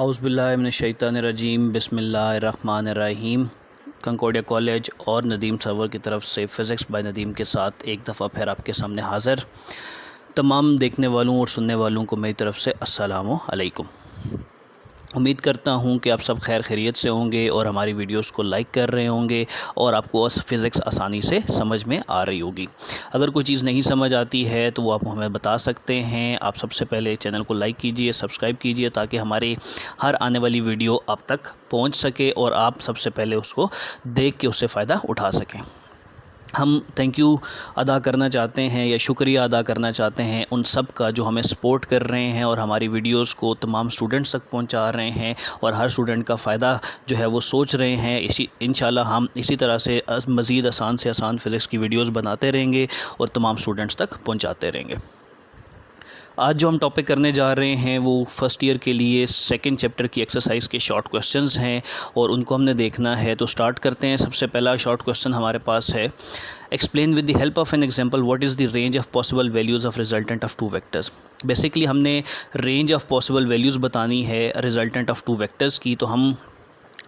औज़ुबिल्लाहिमिनश्शैतानिर्रजीम बिस्मिल्लाहिर्रहमानिर्रहीम। कंकोडिया कॉलेज और नदीम सर्वर की तरफ से फ़िज़िक्स बाय नदीम के साथ एक दफ़ा फिर आपके सामने हाज़िर। तमाम देखने वालों और सुनने वालों को मेरी तरफ़ से अस्सलामु अलैकुम। उम्मीद करता हूँ कि आप सब खैर खैरियत से होंगे और हमारी वीडियोस को लाइक कर रहे होंगे और आपको फ़िज़िक्स आसानी से समझ में आ रही होगी। अगर कोई चीज़ नहीं समझ आती है तो वो आप हमें बता सकते हैं। आप सबसे पहले चैनल को लाइक कीजिए, सब्सक्राइब कीजिए ताकि हमारी हर आने वाली वीडियो आप तक पहुँच सके और आप सबसे पहले उसको देख के उससे फ़ायदा उठा सकें। हम थैंक यू अदा करना चाहते हैं या शुक्रिया अदा करना चाहते हैं उन सब का जो हमें सपोर्ट कर रहे हैं और हमारी वीडियोस को तमाम स्टूडेंट्स तक पहुंचा रहे हैं और हर स्टूडेंट का फ़ायदा जो है वो सोच रहे हैं। इंशाल्लाह हम इसी तरह से मज़ीद आसान से आसान फ़िज़िक्स की वीडियोस बनाते रहेंगे और तमाम स्टूडेंट्स तक पहुँचाते रहेंगे। आज जो हम टॉपिक करने जा रहे हैं वो फ़र्स्ट ईयर के लिए सेकंड चैप्टर की एक्सरसाइज के शॉर्ट क्वेश्चंस हैं और उनको हमने देखना है। तो स्टार्ट करते हैं। सबसे पहला शॉर्ट क्वेश्चन हमारे पास है, explain with the help of an example what is the range of possible values of resultant of two vectors. Basically हमने रेंज ऑफ पॉसिबल वैल्यूज़ बतानी है रिजल्टेंट ऑफ टू वेक्टर्स की। तो हम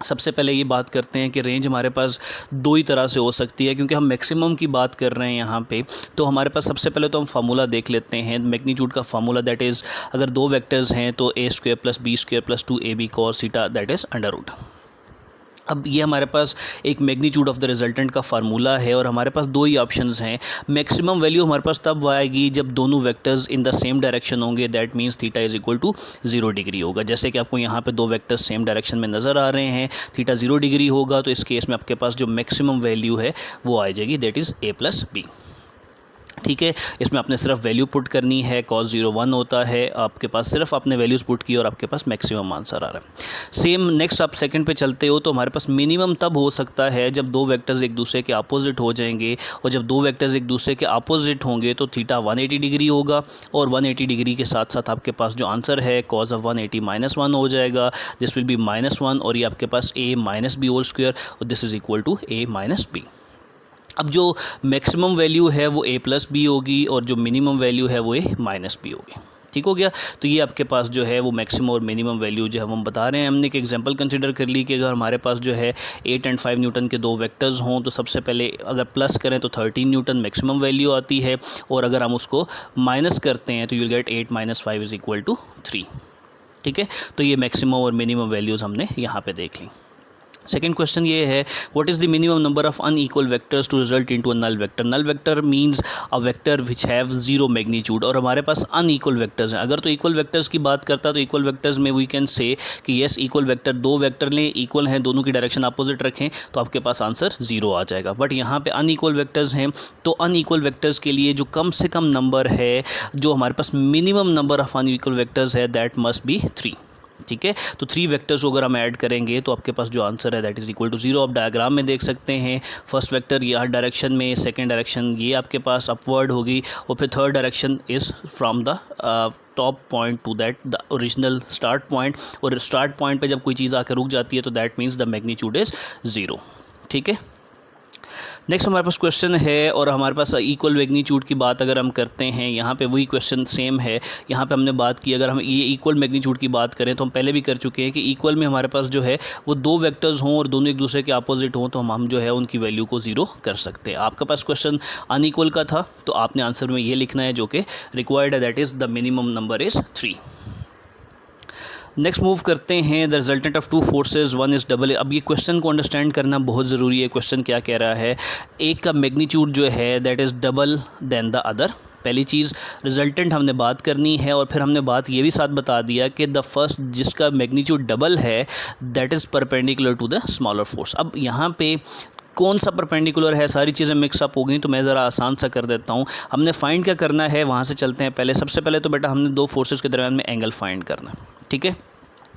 सबसे पहले ये बात करते हैं कि रेंज हमारे पास दो ही तरह से हो सकती है, क्योंकि हम मैक्सिमम की बात कर रहे हैं यहाँ पे। तो हमारे पास सबसे पहले तो हम फार्मूला देख लेते हैं मैग्नीट्यूड का फार्मूला, दैट इज़ अगर दो वेक्टर्स हैं तो a² + b² + 2ab cos theta that is √। अब ये हमारे पास एक मैग्नीट्यूड ऑफ द रिजल्टेंट का फार्मूला है और हमारे पास दो ही ऑप्शंस हैं। मैक्सिमम वैल्यू हमारे पास तब आएगी जब दोनों vectors in the same direction होंगे, that means theta is equal to 0 degree होगा। जैसे कि आपको यहाँ पे दो वेक्टर्स सेम डायरेक्शन में नज़र आ रहे हैं, थीटा 0 डिग्री होगा तो इस केस में आपके पास जो मैक्सिमम वैल्यू है वो आ जाएगी, दैट इज़ a + b। ठीक है, इसमें आपने सिर्फ वैल्यू पुट करनी है। cos 0 1 होता है, आपके पास सिर्फ आपने वैल्यूज़ पुट की और आपके पास मैक्सिमम आंसर आ रहा है। सेम नेक्स्ट आप सेकंड पे चलते हो तो हमारे पास मिनिमम तब हो सकता है जब दो वेक्टर्स एक दूसरे के अपोजिट हो जाएंगे, और जब दो वेक्टर्स एक दूसरे के अपोजिट होंगे तो थीटा 180 डिग्री होगा और 180 डिग्री के साथ साथ आपके पास जो आंसर है cos ऑफ 180 -1 हो जाएगा। दिस विल बी -1 और ये आपके पास a - b² और this is equal to a - b। अब जो मैक्सिमम वैल्यू है वो a + b होगी और जो मिनिमम वैल्यू है वो a - b होगी। ठीक हो गया। तो ये आपके पास जो है वो मैक्सिमम और मिनिमम वैल्यू जो है हम बता रहे हैं। हमने एक एग्जांपल कंसीडर कर ली कि अगर हमारे पास जो है 8 और 5 न्यूटन के दो वेक्टर्स हों तो सबसे पहले अगर प्लस करें तो 13 न्यूटन मैक्सिमम वैल्यू आती है, और अगर हम उसको माइनस करते हैं तो you will get 8 - 5 is equal to 3। ठीक है, तो ये मैक्सिमम और मिनिमम वैल्यूज़ हमने यहाँ पर देख ली। सेकेंड क्वेश्चन ये है, what is the minimum number of unequal vectors to result into a null vector. Null vector means a vector which have 0 magnitude, और हमारे पास अनइक्वल वेक्टर्स हैं। अगर तो इक्वल वेक्टर्स की बात करता तो इक्वल वेक्टर्स में वी कैन से कि येस इक्वल वेक्टर, दो वेक्टर लें, इक्वल हैं, दोनों की डायरेक्शन अपोजिट रखें तो आपके पास आंसर 0 आ जाएगा। बट यहाँ पे अनइक्वल वेक्टर्स हैं तो अनइक्वल वेक्टर्स के लिए जो कम से कम नंबर है, जो हमारे पास minimum number of unequal vectors है, दैट मस्ट बी 3। ठीक है, तो 3 वेक्टर्स को अगर हम ऐड करेंगे तो आपके पास जो आंसर है दैट इज़ इक्वल टू 0। आप डायग्राम में देख सकते हैं, फर्स्ट वेक्टर यहाँ डायरेक्शन में, सेकंड डायरेक्शन ये आपके पास अपवर्ड होगी, और फिर third direction is from the top point two that the original start point, और स्टार्ट पॉइंट पे जब कोई चीज़ आकर रुक जाती है तो that means the magnitude is 0। ठीक है, नेक्स्ट हमारे पास क्वेश्चन है, और हमारे पास इक्वल मैग्नीट्यूड की बात अगर हम करते हैं, यहाँ पे वही क्वेश्चन सेम है। यहाँ पे हमने बात की, अगर हम ये इक्वल मैग्नीट्यूड की बात करें तो हम पहले भी कर चुके हैं कि इक्वल में हमारे पास जो है वो दो वेक्टर्स हों और दोनों एक दूसरे के अपोजिट हों तो हम जो है उनकी वैल्यू को 0 कर सकते हैं। आपके पास क्वेश्चन अनइक्वल का था तो आपने आंसर में ये लिखना है जो कि रिक्वायर्ड है, that is the minimum number is 3। Next move करते हैं, the resultant of two forces one is double. अब ये क्वेश्चन को अंडरस्टैंड करना बहुत ज़रूरी है। क्वेश्चन क्या कह रहा है, एक का मैग्नीट्यूड जो है that is double than the other. पहली चीज़ रिजल्टेंट हमने बात करनी है, और फिर हमने बात ये भी साथ बता दिया कि द फर्स्ट जिसका मैग्नीट्यूड डबल है that is perpendicular to the smaller force. अब यहाँ पे कौन सा परपेंडिकुलर है, सारी चीज़ें मिक्सअप हो गई, तो मैं ज़रा आसान सा कर देता हूँ। हमने फाइंड क्या करना है, वहाँ से चलते हैं। पहले सबसे पहले तो बेटा हमने दो फोर्सेस के दरमियान में एंगल फाइंड करना है। ठीक है,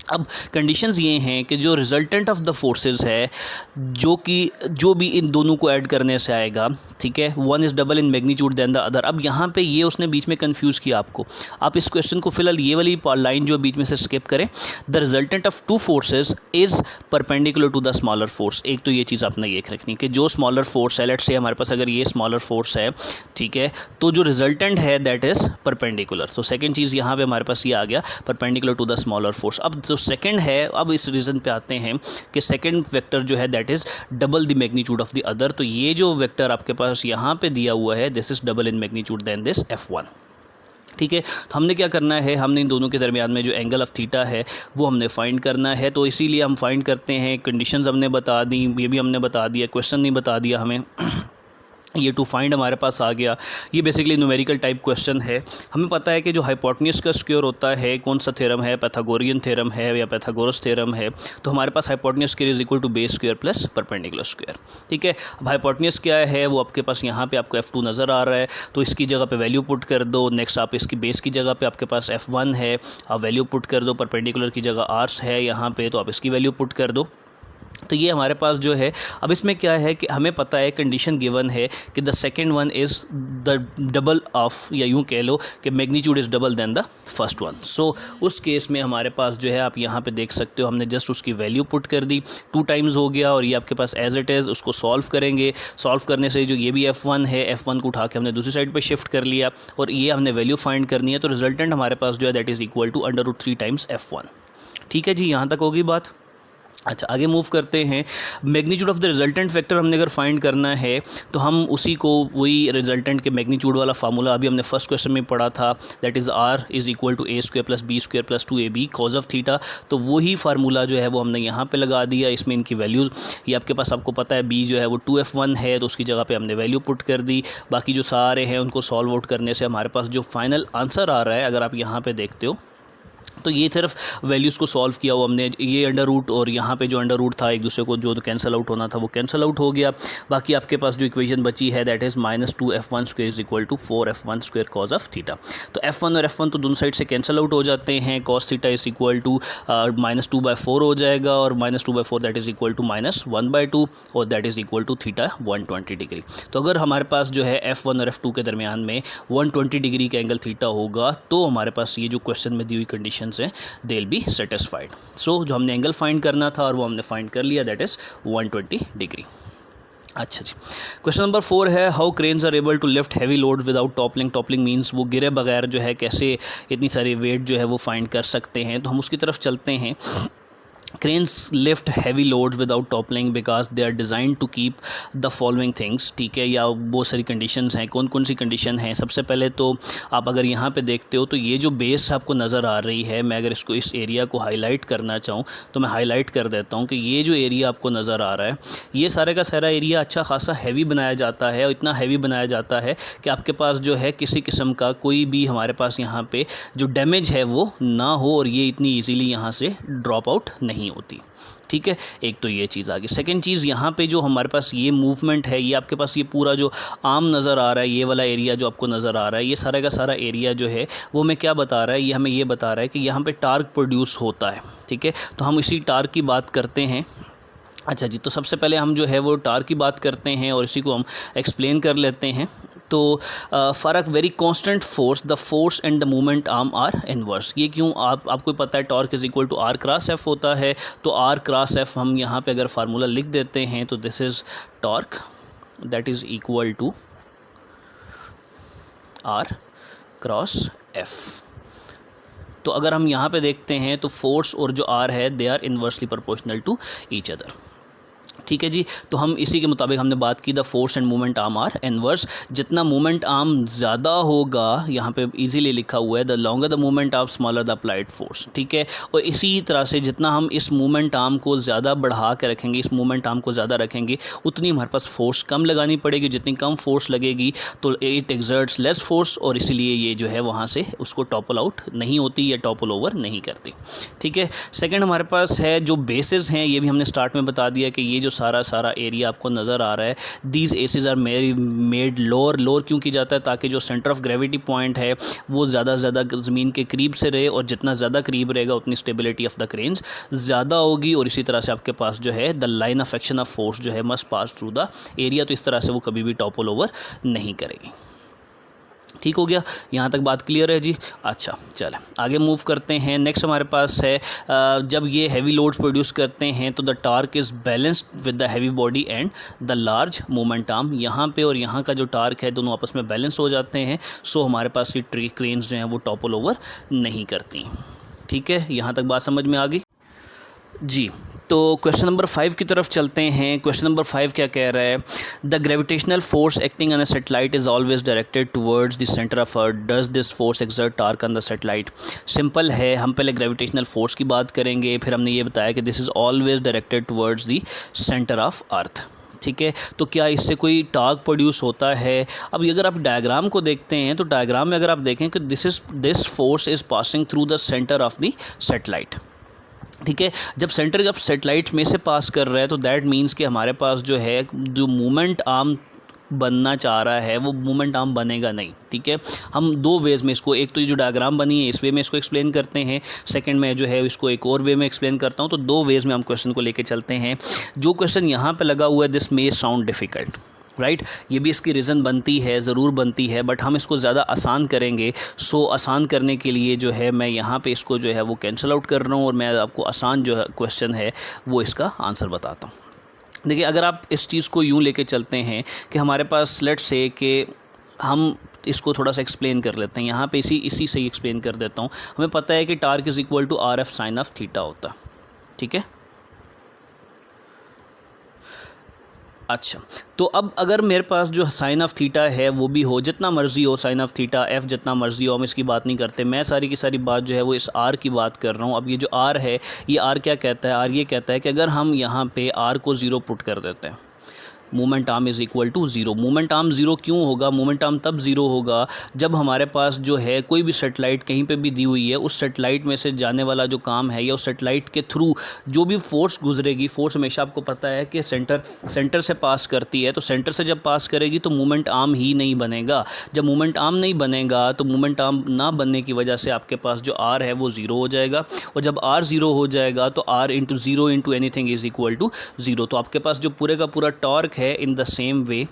अब कंडीशंस ये हैं कि जो रिजल्टेंट ऑफ द फोर्सेस है, जो भी इन दोनों को ऐड करने से आएगा, ठीक है, one is double in magnitude than the other. अब यहाँ पे ये उसने बीच में कंफ्यूज किया आपको। आप इस क्वेश्चन को फिलहाल ये वाली लाइन जो बीच में से स्किप करें, the resultant of two forces is perpendicular to the smaller force. एक तो ये चीज़ आपने ये रखनी कि जो स्मॉलर फोर्स है, लेट्स से हमारे पास अगर ये स्मॉलर फोर्स है, ठीक है, तो जो रिजल्टेंट है दैट इज़ परपेंडिकुलर। तो सेकेंड चीज़ यहाँ पे हमारे पास ये आ गया, perpendicular to the smaller force. अब तो सेकंड है, अब इस रीज़न पे आते हैं कि सेकंड वेक्टर जो है that is double the magnitude of the other. तो ये जो वेक्टर आपके पास यहाँ पे दिया हुआ है this is double in magnitude than this F1। ठीक है, तो हमने क्या करना है, हमने इन दोनों के दरमियान में जो एंगल ऑफ थीटा है वो हमने फाइंड करना है। तो इसीलिए हम फाइंड करते हैं, कंडीशंस हमने बता दी, ये भी हमने बता दिया, क्वेश्चन नहीं बता दिया हमें ये टू फाइंड हमारे पास आ गया। ये बेसिकली न्यूमेरिकल टाइप क्वेश्चन है। हमें पता है कि जो हाइपोटेन्यूज का स्क्वायर होता है कौन सा थ्योरम है, पैथागोरियन थ्योरम है या पैथागोरस थ्योरम है। तो हमारे पास hypotenuse square is equal to base square plus perpendicular square. ठीक है, अब हाइपोटेन्यूज क्या है वो आपके पास यहाँ पे आपको F2 नज़र आ रहा है, तो इसकी जगह पे वैल्यू पुट कर दो। नेक्स्ट आप इसकी बेस की जगह पे आपके पास F1 है, आप वैल्यू पुट कर दो। परपेंडिकुलर की जगह R है यहाँ पे, तो आप इसकी वैल्यू पुट कर दो। तो ये हमारे पास जो है, अब इसमें क्या है कि हमें पता है, कंडीशन गिवन है कि the second one is the double of, या यूँ कह लो कि magnitude is double than the first one. So उस केस में हमारे पास जो है, आप यहाँ पे देख सकते हो, हमने जस्ट उसकी वैल्यू पुट कर दी, 2 टाइम्स हो गया, और ये आपके पास एज इट इज़ उसको सॉल्व करेंगे। सॉल्व करने से जो ये भी F1 है, F1 को उठा के हमने दूसरी साइड पर शिफ्ट कर लिया, और ये हमने वैल्यू फाइंड करनी है। तो रिजल्टेंट हमारे पास जो है that is equal to √3 times F1। ठीक है जी, यहाँ तक होगी बात। अच्छा, आगे मूव करते हैं। Magnitude of the resultant factor हमने अगर फाइंड करना है तो हम उसी को, वही रिजल्टेंट के मैग्नीट्यूड वाला फार्मूला अभी हमने फर्स्ट क्वेश्चन में पढ़ा था, that is R is equal to A square plus B square plus 2AB cos of theta. तो वही फार्मूला जो है वो हमने यहाँ पे लगा दिया। इसमें इनकी वैल्यूज़, ये आपके पास आपको पता है B जो है वो 2F1 है, तो उसकी जगह पे हमने वैल्यू पुट कर दी। बाकी जो सारे हैं उनको सॉल्व आउट करने से हमारे पास जो फाइनल आंसर आ रहा है, अगर आप यहाँ पर देखते हो तो ये सिर्फ वैल्यूज़ को सॉल्व किया हुआ हमने, ये अंडर रूट और यहाँ पे जो अंडर रूट था एक दूसरे को जो कैंसिल आउट होना था वो कैंसिल आउट हो गया। बाकी आपके पास जो इक्वेशन बची है that is -2F1 square is equal to 4F1 square cos of theta. तो F1 और F1 तो दोनों साइड से कैंसिल आउट हो जाते हैं। Cos theta is equal to -2/4 हो जाएगा, और -2/4 दैट इज़ इक्वल टू -1/2, और that is equal to theta 120 degree. तो अगर हमारे पास जो है F1 और F2 के दरमियान में 120 डिग्री का एंगल थीटा होगा, तो हमारे पास ये जो क्वेश्चन में दी हुई कंडीशन से दे विल बी सेटिस्फाइड। सो जो हमने एंगल फाइंड करना था और वो हमने फाइंड कर लिया, दैट इज़ 120 डिग्री। अच्छा जी, क्वेश्चन नंबर 4 है, how cranes are able to lift heavy load without toppling. Toppling means वो गिरे बगैर जो है कैसे इतनी सारी वेट जो है वो फाइंड कर सकते हैं। तो हम उसकी तरफ चलते हैं। Cranes lift heavy loads without toppling because they are designed to keep the following things। ठीक है, या बहुत सारी कंडीशंस हैं। कौन कौन सी कंडीशन हैं? सबसे पहले तो आप अगर यहाँ पे देखते हो तो ये जो बेस आपको नज़र आ रही है, मैं अगर इसको, इस एरिया को हाईलाइट करना चाहूँ तो मैं हाईलाइट कर देता हूँ कि ये जो एरिया आपको नज़र आ रहा है, ये सारे का सारा एरिया अच्छा खासा हैवी बनाया जाता है, और इतना हैवी बनाया जाता है कि आपके पास जो है किसी किस्म का कोई भी हमारे पास यहाँ पे जो डैमेज है वो ना हो, और ये इतनी ईजीली यहाँ से ड्रॉप आउट नहीं होती। ठीक है, एक तो ये चीज़ आ गई। सेकेंड चीज़, यहाँ पे जो हमारे पास ये मूवमेंट है, ये आपके पास ये पूरा जो आर्म नज़र आ रहा है, ये वाला एरिया जो आपको नज़र आ रहा है, ये सारा का सारा एरिया जो है वो हमें क्या बता रहा है, ये हमें ये बता रहा है कि यहाँ पे टार्क प्रोड्यूस होता है। ठीक है, तो हम इसी टार्क की बात करते हैं। अच्छा जी, तो सबसे पहले हम जो है वो टार्क की बात करते हैं और इसी को हम एक्सप्लेन कर लेते हैं। तो फ़र्क very constant force, the force and the moment arm are inverse. ये क्यों, आपको पता है torque is equal to R cross F होता है। तो आर क्रॉस एफ हम यहाँ पे अगर फार्मूला लिख देते हैं तो this is torque that is equal to R cross F. तो अगर हम यहाँ पे देखते हैं तो फोर्स और जो आर है they are inversely proportional to each other. ठीक है जी, तो हम इसी के मुताबिक हमने बात की the force end moment arm are inverse. जितना मोमेंट आर्म ज़्यादा होगा, यहाँ पे इजीली लिखा हुआ है the longer the moment arm smaller the applied force. ठीक है, और इसी तरह से जितना हम इस मोमेंट आर्म को ज़्यादा बढ़ा के रखेंगे, इस मोमेंट आर्म को ज़्यादा रखेंगे, उतनी हमारे पास फोर्स कम लगानी पड़ेगी। जितनी कम फोर्स लगेगी तो इट एक्सर्ट्स लेस फोर्स, और इसीलिए ये जो है वहाँ से उसको टॉपल आउट नहीं होती या टॉपल ओवर नहीं करती। ठीक है, सेकेंड हमारे पास है जो बेसिस हैं, ये भी हमने स्टार्ट में बता दिया कि ये जो सारा एरिया आपको नज़र आ रहा है, these axes are made lower क्यों की जाता है, ताकि जो सेंटर ऑफ ग्रेविटी पॉइंट है वो ज़्यादा से ज़्यादा ज़मीन के करीब से रहे, और जितना ज़्यादा करीब रहेगा उतनी स्टेबिलिटी ऑफ द क्रेन्स ज़्यादा होगी। और इसी तरह से आपके पास जो है the line of action of force जो है must pass through the area, तो इस तरह से वो कभी भी टॉपल ओवर नहीं करेगी। ठीक हो गया, यहाँ तक बात क्लियर है जी। अच्छा चलें आगे मूव करते हैं। नेक्स्ट हमारे पास है जब ये हैवी लोड्स प्रोड्यूस करते हैं तो the torque is balanced with the heavy body and the large moment arm. यहाँ पे और यहाँ का जो टार्क है दोनों आपस में बैलेंस हो जाते हैं। सो हमारे पास ये क्रेन्स जो हैं वो टॉपल ओवर नहीं करती। ठीक है, यहाँ तक बात समझ में आ गई जी। तो क्वेश्चन नंबर 5 की तरफ चलते हैं। क्वेश्चन नंबर 5 क्या कह रहा है, the gravitational force acting on a satellite is always directed towards the centre of earth, does this force exert torque on the satellite. Simple है, हम पहले ग्रेविटेशनल फोर्स की बात करेंगे, फिर हमने ये बताया कि this is always directed towards the centre of earth. ठीक है, तो क्या इससे कोई टार्क प्रोड्यूस होता है। अब अगर आप डायग्राम को देखते हैं तो डायग्राम में अगर आप देखें कि this force is passing through the centre of the satellite. ठीक है, जब सेंटर ऑफ सैटेलाइट में से पास कर रहा है तो दैट मीन्स कि हमारे पास जो है जो मूवमेंट आर्म बनना चाह रहा है वो मूवमेंट आर्म बनेगा नहीं। ठीक है, हम दो वेज़ में इसको, एक तो ये जो डायग्राम बनी है इस वे में इसको एक्सप्लेन करते हैं, सेकंड में जो है इसको एक और वे में एक्सप्लेन करता हूँ। तो दो वेज़ में हम क्वेश्चन को लेके चलते हैं। जो क्वेश्चन यहाँ पे लगा हुआ है, this may sound difficult, right, ये भी इसकी रीज़न बनती है, ज़रूर बनती है, बट हम इसको ज़्यादा आसान करेंगे। सो आसान करने के लिए जो है मैं यहाँ पे इसको जो है वो कैंसिल आउट कर रहा हूँ और मैं आपको आसान जो है क्वेश्चन है वो इसका आंसर बताता हूँ। देखिए, अगर आप इस चीज़ को यूँ लेके चलते हैं कि हमारे पास लेट्स से कि हम इसको थोड़ा सा एक्सप्लेन कर लेते हैं, यहाँ पे इसी से ही एक्सप्लेन कर देता हूँ। हमें पता है कि torque is equal to RF sine of theta होता। ठीक है, अच्छा, तो अब अगर मेरे पास जो साइन ऑफ थीटा है वो भी हो, जितना मर्ज़ी हो साइन ऑफ थीटा, एफ़ जितना मर्ज़ी हो, हम इसकी बात नहीं करते, मैं सारी की सारी बात जो है वो इस आर की बात कर रहा हूँ। अब ये जो आर है, ये आर क्या कहता है, आर ये कहता है कि अगर हम यहाँ पे आर को 0 पुट कर देते हैं, moment arm is equal to 0। Moment arm 0 क्यों होगा, मोमेंट आर्म तब 0 होगा जब हमारे पास जो है कोई भी सेटेलाइट कहीं पे भी दी हुई है, उस सेटेलाइट में से जाने वाला जो काम है या उस सेटेलाइट के थ्रू जो भी फोर्स गुजरेगी, फोर्स हमेशा आपको पता है कि सेंटर से पास करती है, तो सेंटर से जब पास करेगी तो मोमेंट आर्म ही नहीं बनेगा। जब मोमेंट आर्म नहीं बनेगा तो मोमेंट आर्म ना बनने की वजह से आपके पास जो आर है वो 0 हो जाएगा, और जब आर 0 हो जाएगा तो R into 0 into anything is equal to 0। तो आपके पास जो पूरे का पूरा टॉर्क है, इन द सेम वे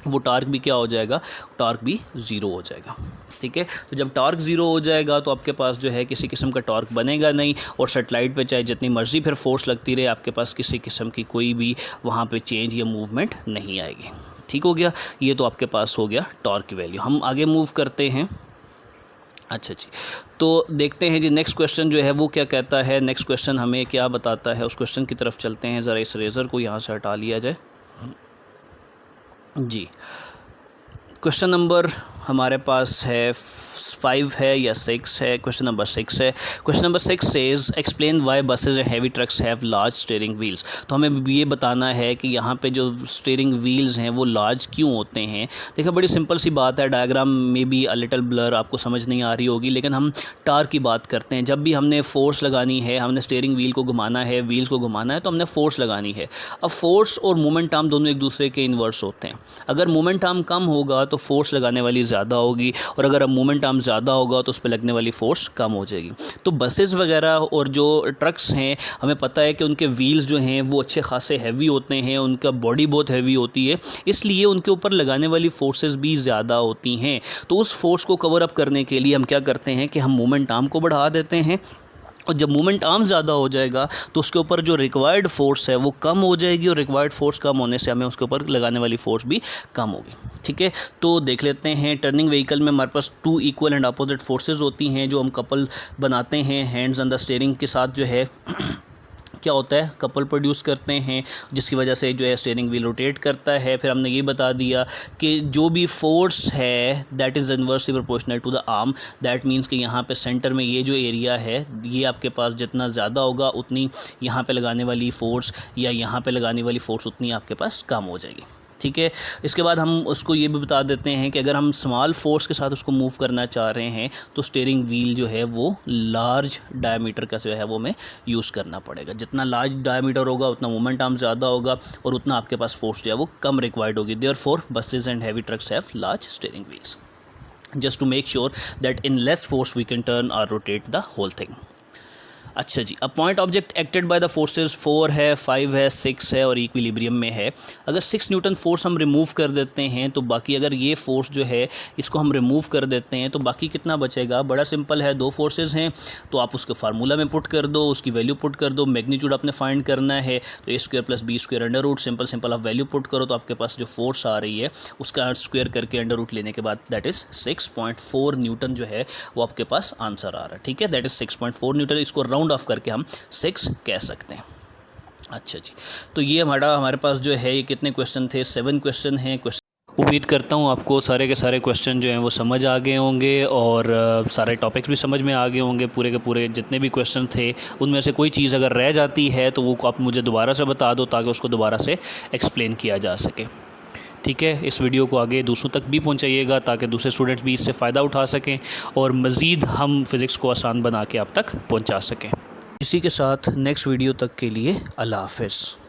वो टार्क भी क्या हो जाएगा, टार्क भी 0 हो जाएगा। ठीक है, तो जब टार्क 0 हो जाएगा तो आपके पास जो है किसी किस्म का टार्क बनेगा नहीं, और सेटेलाइट पे चाहे जितनी मर्ज़ी फिर फोर्स लगती रहे, आपके पास किसी किस्म की कोई भी वहाँ पे चेंज या मूवमेंट नहीं आएगी। ठीक हो गया, ये तो आपके पास हो गया टॉर्क की वैल्यू। हम आगे मूव करते हैं। अच्छा जी, तो देखते हैं जी नेक्स्ट क्वेश्चन जो है वो क्या कहता है। नेक्स्ट क्वेश्चन हमें क्या बताता है, उस क्वेश्चन की तरफ चलते हैं। ज़रा इस रेज़र को यहाँ से हटा लिया जाए जी। क्वेश्चन नंबर हमारे पास है 5 है या 6 है, क्वेश्चन नंबर 6 है। Question number 6 says explain why buses and heavy trucks have large steering wheels. तो हमें ये बताना है कि यहाँ पे जो स्टीयरिंग व्हील्स हैं वो लार्ज क्यों होते हैं। देखिए, बड़ी सिंपल सी बात है, डायग्राम में भी अ लिटिल ब्लर, आपको समझ नहीं आ रही होगी, लेकिन हम टार्क की बात करते हैं। जब भी हमने फोर्स लगानी है, हमने स्टीयरिंग व्हील को घुमाना है, व्हील्स को घुमाना है, तो हमने फोर्स लगानी है। अब फोर्स और मोमेंट आर्म दोनों एक दूसरे के इन्वर्स होते हैं। अगर मोमेंट आर्म कम होगा तो फोर्स लगाने वाली ज़्यादा होगी, और अगर अब मोमेंट आर्म ज़्यादा होगा तो उस पर लगने वाली फ़ोर्स कम हो जाएगी। तो बसेस वगैरह और जो ट्रक्स हैं, हमें पता है कि उनके व्हील्स जो हैं वो अच्छे खासे हैवी होते हैं, उनका बॉडी बहुत हैवी होती है, इसलिए उनके ऊपर लगाने वाली फोर्सेस भी ज़्यादा होती हैं। तो उस फोर्स को कवर अप करने के लिए हम क्या करते हैं कि हम मोमेंट आर्म को बढ़ा देते हैं, और जब मोमेंट आर्म ज़्यादा हो जाएगा तो उसके ऊपर जो रिक्वायर्ड फोर्स है वो कम हो जाएगी, और रिक्वायर्ड फोर्स कम होने से हमें उसके ऊपर लगाने वाली फ़ोर्स भी कम होगी। ठीक है, तो देख लेते हैं। टर्निंग व्हीकल में हमारे पास 2 इक्वल एंड अपोजिट फोर्सेस होती हैं जो हम कपल बनाते हैं हैंड्स ऑन द स्टीयरिंग के साथ, जो है क्या होता है, कपल प्रोड्यूस करते हैं, जिसकी वजह से जो है स्टीयरिंग व्हील रोटेट करता है। फिर हमने ये बता दिया कि जो भी फोर्स है that is inversely proportional to the arm. That means कि यहाँ पे सेंटर में ये जो एरिया है, ये आपके पास जितना ज़्यादा होगा उतनी यहाँ पे लगाने वाली फ़ोर्स या यहाँ पे लगाने वाली फ़ोर्स उतनी आपके पास कम हो जाएगी। ठीक है, इसके बाद हम उसको ये भी बता देते हैं कि अगर हम स्मॉल फोर्स के साथ उसको मूव करना चाह रहे हैं तो स्टीयरिंग व्हील जो है वो लार्ज डायमीटर का जो है वो हमें यूज़ करना पड़ेगा। जितना लार्ज डायमीटर होगा उतना मोमेंट आर्म ज़्यादा होगा और उतना आपके पास फोर्स जो है वो कम रिक्वायर्ड होगी। Therefore buses and heavy trucks have large steering wheels just to make sure that in less force we can turn or rotate the whole thing. अच्छा जी, a point object acted by the forces 4 है, 5 है, 6 है और equilibrium में है। अगर 6 Newton force हम रिमूव कर देते हैं तो बाकी, अगर ये फोर्स जो है इसको हम रिमूव कर देते हैं तो बाकी कितना बचेगा? बड़ा सिंपल है, दो फोर्सेस हैं तो आप उसके फार्मूला में पुट कर दो, उसकी वैल्यू पुट कर दो, मैग्नीट्यूड आपने फाइंड करना है तो A square plus B square under root, simple simple आप वैल्यू पुट करो तो आपके पास जो फोर्स आ रही है उसका स्क्वायर करके अंडर रूट लेने के बाद दैट इज़ 6.4 न्यूटन जो है वो आपके पास आंसर आ रहा है। ठीक है, दैट इज़ 6.4 न्यूटन। इसको राउंड ऑफ करके हम 6 कह सकते हैं। अच्छा जी, तो ये हमारे पास जो है ये कितने क्वेश्चन थे? 7 क्वेश्चन हैं। उम्मीद करता हूँ आपको सारे के सारे क्वेश्चन जो हैं वो समझ आ गए होंगे और सारे टॉपिक्स भी समझ में आ गए होंगे। पूरे के पूरे जितने भी क्वेश्चन थे उनमें से कोई चीज़ अगर रह जाती है तो वो आप मुझे दोबारा से बता दो ताकि उसको दोबारा से एक्सप्लेन किया जा सके। ठीक है, इस वीडियो को आगे दूसरों तक भी पहुंचाइएगा ताकि दूसरे स्टूडेंट्स भी इससे फ़ायदा उठा सकें और मज़ीद हम फ़िज़िक्स को आसान बना के आप तक पहुंचा सकें। इसी के साथ नेक्स्ट वीडियो तक के लिए अल्लाह हाफ़िज़।